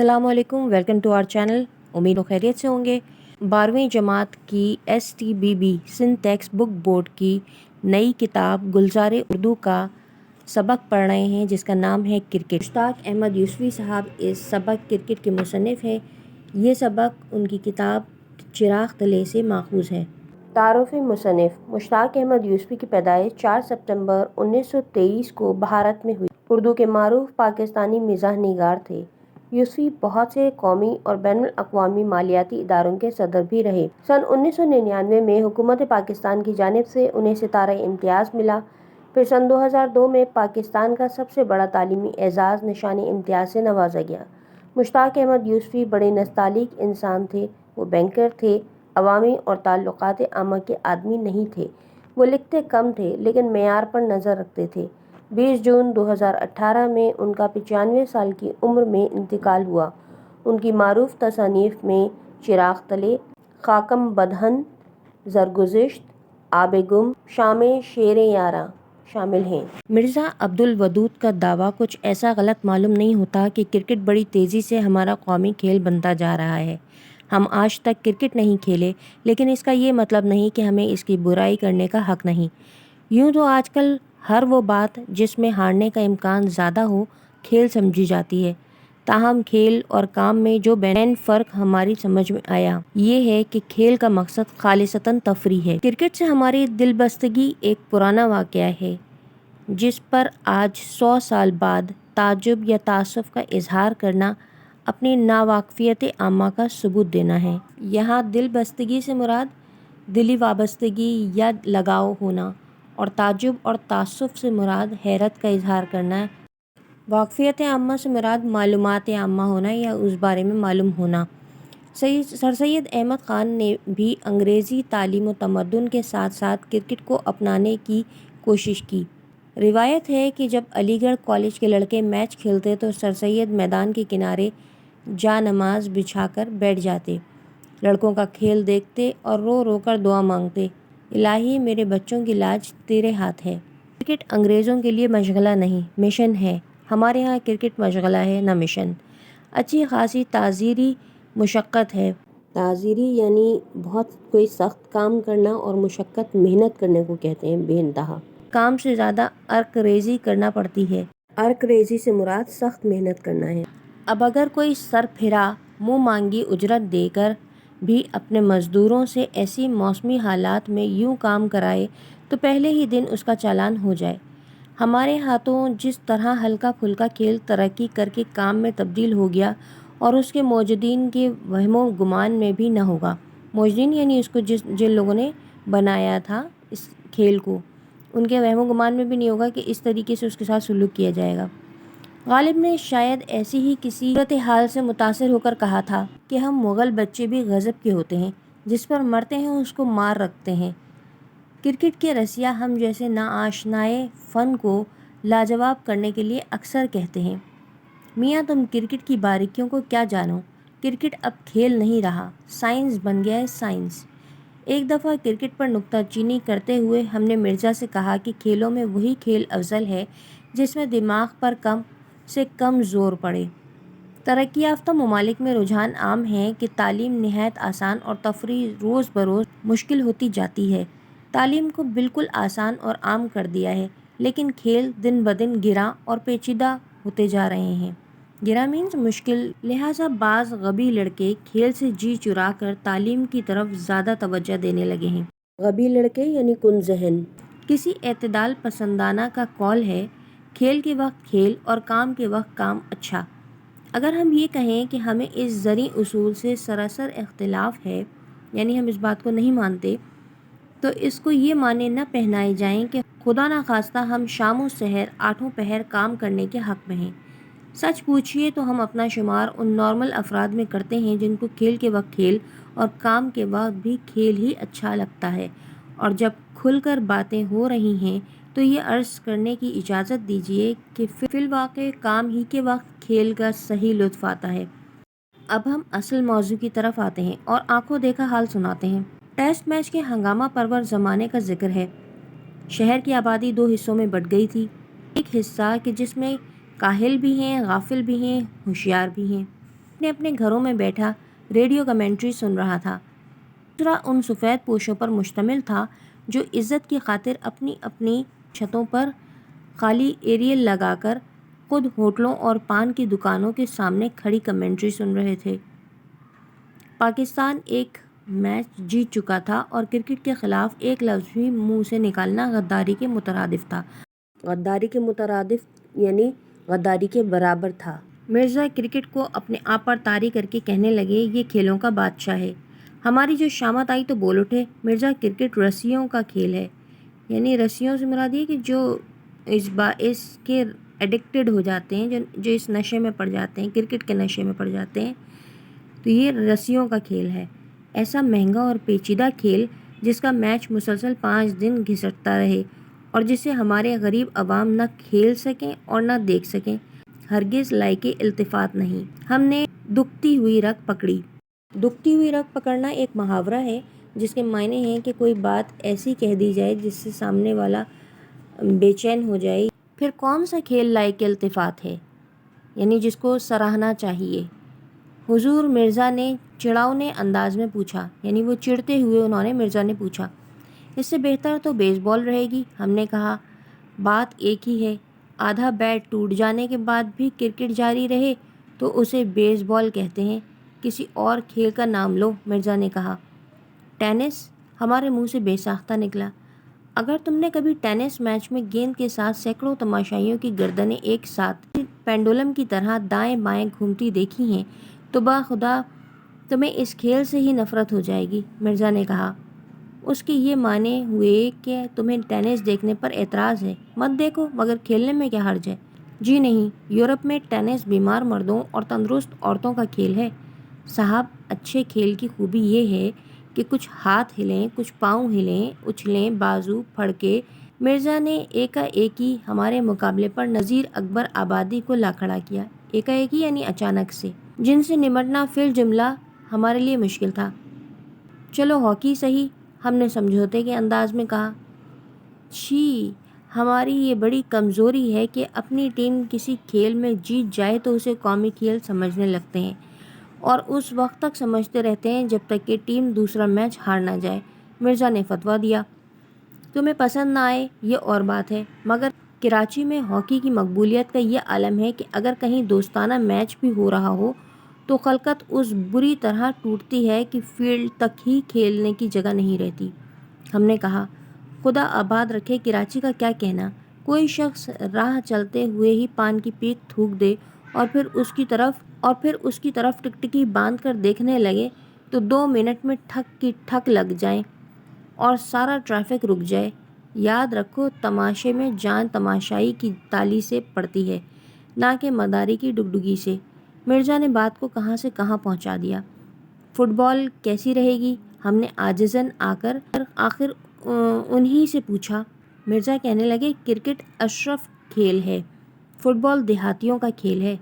अस्सलाम वालेकुम, welcome to our channel. उम्मीद हो खैरियत से होंगे। 12वीं जमात की STBB Sindh textbook board की नई किताब गुलज़ार उर्दू का सबक पढ़ रहे हैं, जिसका नाम है क्रिकेट। मुश्ताक अहमद यूसुफ़ी साहब इस सबक क्रिकेट के मुसन्निफ़ हैं। ये सबक उनकी किताब चिराग़ तले से माख़ूज़ है। तारुफ़ मुसन्निफ़ मुश्ताक अहमद यूसुफ़ी की पैदाइश 4 सितंबर 1923 को भारत में हुई। उर्दू के मारूफ पाकिस्तानी मिज़ाह निगार थे। यूसुफ़ी बहुत से कौमी और बैनुल अक़वामी मालियाती इदारों के सदर भी रहे। सन 1999 में हुकूमत पाकिस्तान की जानिब से उन्हें सितारा इम्तियाज़ मिला। फिर सन 2002 में पाकिस्तान का सबसे बड़ा तालीमी एजाज़ निशानी इम्तियाज़ से नवाजा गया। मुश्ताक अहमद यूसुफ़ी बड़े नस्तालिक इंसान थे। वो बैंकर थे, अवामी और ताल्लुकात आमा के आदमी नहीं थे। वो लिखते कम थे लेकिन मेयार पर नज़र रखते थे। 20 जून 2018 में उनका 95 साल की उम्र में इंतकाल हुआ। उनकी मारूफ तसानीफ़ में चिराग़ तले, खाकम बदहन, ज़रगुज़िश्त, आबे गुम, शामे शेरे यारा शामिल हैं। मिर्ज़ा अब्दुल वदूद का दावा कुछ ऐसा गलत मालूम नहीं होता कि क्रिकेट बड़ी तेज़ी से हमारा कौमी खेल बनता जा रहा है। हम आज तक क्रिकेट नहीं खेले, लेकिन इसका ये मतलब नहीं कि हमें इसकी बुराई करने का हक़ नहीं। यूँ तो आजकल हर वो बात जिसमें हारने का इम्कान ज़्यादा हो खेल समझी जाती है। ताहम खेल और काम में जो बैन फ़र्क हमारी समझ में आया ये है कि खेल का मकसद खालिसतन तफरीह है। क्रिकेट से हमारी दिलबस्तगी एक पुराना वाक़या है, जिस पर आज 100 साल बाद ताज्जुब या तासुफ़ का इजहार करना अपनी नावाक़फ़ियत आमा का सबूत देना है। यहाँ दिलबस्तगी से मुराद दिली वाबस्तगी या लगाव होना और ताज्जुब और तासुफ़ से मुराद हैरत का इजहार करना है। वाक़फ़ियत आमा से मुराद मालूमात आमा होना या उस बारे में मालूम होना। सर सैयद अहमद ख़ान ने भी अंग्रेज़ी तालीम व तमद्दुन के साथ साथ क्रिकेट को अपनाने की कोशिश की। रिवायत है कि जब अलीगढ़ कॉलेज के लड़के मैच खेलते तो सर सैयद मैदान के किनारे जा नमाज बिछाकर बैठ जाते, लड़कों का खेल देखते और रो रो कर दुआ मांगते, इलाही मेरे बच्चों की लाज तेरे हाथ है। क्रिकेट अंग्रेज़ों के लिए मशगला नहीं, मिशन है। हमारे यहाँ क्रिकेट मशगला है, न मिशन। अच्छी खासी ताज़ीरी मुशक्क़त है। ताज़ीरी यानी बहुत कोई सख्त काम करना, और मुशक्क़त मेहनत करने को कहते हैं बेइंतहा। काम से ज़्यादा अर्क-रेज़ी करना पड़ती है। अर्क-रेज़ी से मुराद सख्त मेहनत करना है। अब अगर कोई सरफिरा मुँह मांगी उजरत देकर भी अपने मज़दूरों से ऐसी मौसमी हालात में यूँ काम कराए तो पहले ही दिन उसका चालान हो जाए। हमारे हाथों जिस तरह हल्का फुल्का खेल तरक्की करके काम में तब्दील हो गया और उसके मौजूदीन के वहमो गुमान में भी न होगा। मौजूदीन यानी उसको जिन लोगों ने बनाया था इस खेल को, उनके वहमो गुमान में भी नहीं होगा कि इस तरीके से उसके साथ सलूक किया जाएगा। गालिब ने शायद ऐसी ही किसी सूरत हाल से मुतासिर होकर कहा था कि हम मुग़ल बच्चे भी गज़ब के होते हैं, जिस पर मरते हैं उसको मार रखते हैं। क्रिकेट के रसिया हम जैसे नाआशनाए फ़न को लाजवाब करने के लिए अक्सर कहते हैं, मियाँ तुम क्रिकेट की बारीकियों को क्या जानो, क्रिकेट अब खेल नहीं रहा, साइंस बन गया है साइंस। एक दफ़ा क्रिकेट पर नुक्ताचीनी करते हुए हमने मिर्ज़ा से कहा कि खेलों में वही खेल अफजल है जिसमें दिमाग पर कम से कम ज़ोर पड़े। तरक्की याफ्ता ममालिक में रुझान आम है कि तालीम निहायत आसान और तफरीह रोज़ बरोज़ मुश्किल होती जाती है। तालीम को बिल्कुल आसान और आम कर दिया है, लेकिन खेल दिन ब दिन गिरा और पेचीदा होते जा रहे हैं। गिरा मीन्स मुश्किल। लिहाजा बाज़ गबी लड़के खेल से जी चुरा कर तालीम की तरफ ज़्यादा तवज्जो देने लगे हैं। गबी लड़के यानी कुन ज़हन। किसी एतदाल पसंदाना का कौल है, खेल के वक्त खेल और काम के वक्त काम अच्छा। अगर हम ये कहें कि हमें इस ज़री उसूल से सरासर इख्तिलाफ़ है, यानी हम इस बात को नहीं मानते, तो इसको ये माने न पहनाए जाएं कि खुदा न खास्ता हम शाम सहर आठों पहर काम करने के हक़ में हैं। सच पूछिए तो हम अपना शुमार उन नॉर्मल अफराद में करते हैं जिनको खेल के वक्त खेल और काम के वक्त भी खेल ही अच्छा लगता है। और जब खुलकर बातें हो रही हैं तो ये अर्ज़ करने की इजाज़त दीजिए कि फ़िलवाक़े काम ही के वक्त खेल का सही लुत्फ़ आता है। अब हम असल मौजू की तरफ आते हैं और आंखों देखा हाल सुनाते हैं। टेस्ट मैच के हंगामा परवर ज़माने का जिक्र है। शहर की आबादी 2 हिस्सों में बट गई थी। एक हिस्सा कि जिसमें काहिल भी हैं, गाफिल भी हैं, होशियार भी हैं। अपने अपने घरों में बैठा रेडियो कमेंट्री सुन रहा था। दूसरा उन सफ़ेद पोशों पर मुश्तमिल था जो इज़्ज़त की खातिर अपनी अपनी छतों पर खाली एरियल लगाकर खुद होटलों और पान की दुकानों के सामने खड़ी कमेंट्री सुन रहे थे। पाकिस्तान एक मैच जीत चुका था और क्रिकेट के ख़िलाफ़ एक लफ्ज़ भी मुंह से निकालना गद्दारी के मुतरादिफ था। गद्दारी के मुतरादिफ यानी गद्दारी के बराबर था। मिर्ज़ा क्रिकेट को अपने आप पर तारी करके कहने लगे, ये खेलों का बादशाह है। हमारी जो शामत आई तो बोल उठे, मिर्ज़ा क्रिकेट रस्सियों का खेल है। यानी रस्सियों से मुराद ये कि जो इसके एडिक्टेड हो जाते हैं, जो इस नशे में पड़ जाते हैं, क्रिकेट के नशे में पड़ जाते हैं, तो ये रस्सियों का खेल है। ऐसा महंगा और पेचीदा खेल जिसका मैच मुसलसल 5 दिन घिसटता रहे और जिसे हमारे गरीब अवाम न खेल सकें और न देख सकें, हरगिज़ लायके इल्तिफ़ात नहीं। हमने दुखती हुई रग पकड़ी। दुखती हुई रग पकड़ना एक मुहावरा है जिसके मायने हैं कि कोई बात ऐसी कह दी जाए जिससे सामने वाला बेचैन हो जाए। फिर कौन सा खेल लायके इल्तिफ़ात है, यानी जिसको सराहना चाहिए। हुजूर, मिर्ज़ा ने चिढ़ावने अंदाज में पूछा, यानी वो चिढ़ते हुए उन्होंने मिर्ज़ा ने पूछा। इससे बेहतर तो बेसबॉल रहेगी। हमने कहा, बात एक ही है। आधा बैट टूट जाने के बाद भी क्रिकेट जारी रहे तो उसे बेसबॉल कहते हैं। किसी और खेल का नाम लो, मिर्ज़ा ने कहा। टेनिस, हमारे मुंह से बेसाख्ता निकला। अगर तुमने कभी टेनिस मैच में गेंद के साथ सैकड़ों तमाशाइयों की गर्दनें एक साथ पेंडुलम की तरह दाएं बाएं घूमती देखी हैं तो बाखुदा तुम्हें इस खेल से ही नफ़रत हो जाएगी, मिर्ज़ा ने कहा। उसके ये माने हुए कि तुम्हें टेनिस देखने पर एतराज़ है। मत देखो, मगर खेलने में क्या हर्ज है। जी नहीं, यूरोप में टेनिस बीमार मर्दों और तंदुरुस्त औरतों का खेल है साहब। अच्छे खेल की खूबी ये है कि कुछ हाथ हिलें, कुछ पाँव हिलें, उछलें, बाजू फड़के। मिर्ज़ा ने एकाएकी हमारे मुकाबले पर नज़ीर अकबर आबादी को ला खड़ा किया। एकाएकी यानी अचानक से, जिनसे निमटना फिल जुमला हमारे लिए मुश्किल था। चलो हॉकी सही, हमने समझौते के अंदाज में कहा। छी, हमारी ये बड़ी कमज़ोरी है कि अपनी टीम किसी खेल में जीत जाए तो उसे कौमी खेल समझने लगते हैं और उस वक्त तक समझते रहते हैं जब तक कि टीम दूसरा मैच हार ना जाए। मिर्ज़ा ने फतवा दिया। तुम्हें पसंद ना आए ये और बात है, मगर कराची में हॉकी की मकबूलियत का ये आलम है कि अगर कहीं दोस्ताना मैच भी हो रहा हो तो खलकत उस बुरी तरह टूटती है कि फील्ड तक ही खेलने की जगह नहीं रहती। हमने कहा, खुदा आबाद रखे कराची का क्या कहना। कोई शख्स राह चलते हुए ही पान की पीक थूक दे और फिर उसकी तरफ टिकटिकी बांध कर देखने लगे तो 2 मिनट में ठक की ठक लग जाए और सारा ट्रैफिक रुक जाए। याद रखो, तमाशे में जान तमाशाई की ताली से पड़ती है, ना कि मदारी की डुगडुगी से। मिर्ज़ा ने बात को कहाँ से कहाँ पहुँचा दिया। फुटबॉल कैसी रहेगी, हमने आजिज़न आखिर उन्हीं से पूछा। मिर्ज़ा कहने लगे, क्रिकेट अशरफ खेल है, फुटबॉल देहातियों का खेल है।